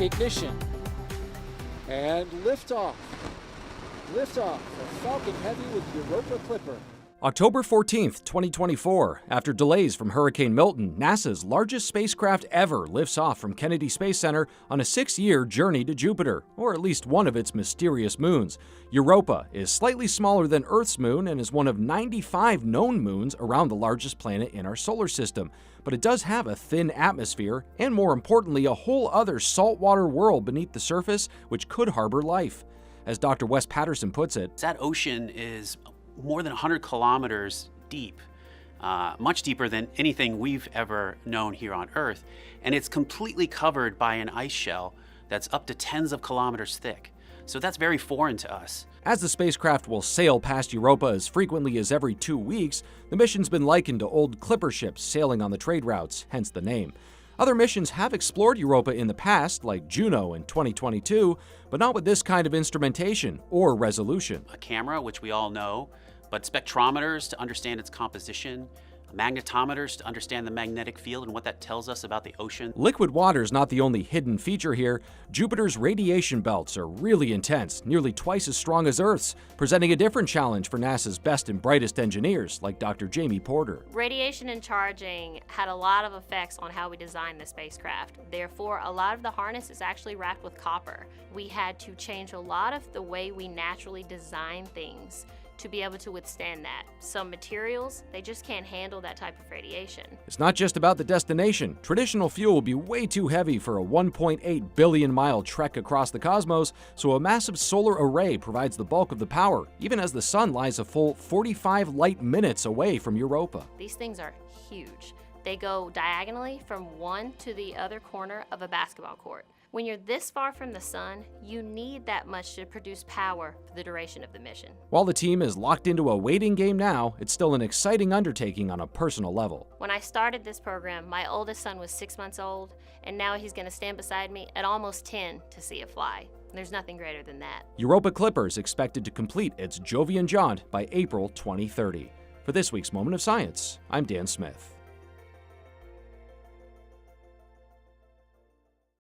Ignition. And liftoff. Liftoff for Falcon Heavy with Europa Clipper. October 14th, 2024. After delays from Hurricane Milton, NASA's largest spacecraft ever lifts off from Kennedy Space Center on a 6-year journey to Jupiter, or at least one of its mysterious moons. Europa is slightly smaller than Earth's moon and is one of 95 known moons around the largest planet in our solar system. But it does have a thin atmosphere, and more importantly, a whole other saltwater world beneath the surface which could harbor life. As Dr. Wes Patterson puts it, that ocean is more than 100 kilometers deep, much deeper than anything we've ever known here on Earth, and it's completely covered by an ice shell that's up to tens of kilometers thick. So that's very foreign to us. As the spacecraft will sail past Europa as frequently as every 2 weeks, the mission's been likened to old clipper ships sailing on the trade routes, hence the name. Other missions have explored Europa in the past, like Juno in 2022, but not with this kind of instrumentation or resolution. A camera, which we all know, but spectrometers to understand its composition, magnetometers to understand the magnetic field and what that tells us about the ocean. Liquid water is not the only hidden feature here. Jupiter's radiation belts are really intense, nearly twice as strong as Earth's, presenting a different challenge for NASA's best and brightest engineers, like Dr. Jamie Porter. Radiation and charging had a lot of effects on how we designed the spacecraft. Therefore, a lot of the harness is actually wrapped with copper. We had to change a lot of the way we naturally design things to be able to withstand that. Some materials, they just can't handle that type of radiation. It's not just about the destination. Traditional fuel will be way too heavy for a 1.8 billion mile trek across the cosmos, so a massive solar array provides the bulk of the power, even as the sun lies a full 45 light minutes away from Europa. These things are huge. They go diagonally from one to the other corner of a basketball court. When you're this far from the sun, you need that much to produce power for the duration of the mission. While the team is locked into a waiting game now, it's still an exciting undertaking on a personal level. When I started this program, my oldest son was 6 months old, and now he's going to stand beside me at almost 10 to see it fly. There's nothing greater than that. Europa Clipper is expected to complete its Jovian jaunt by April 2030. For this week's Moment of Science, I'm Dan Smith.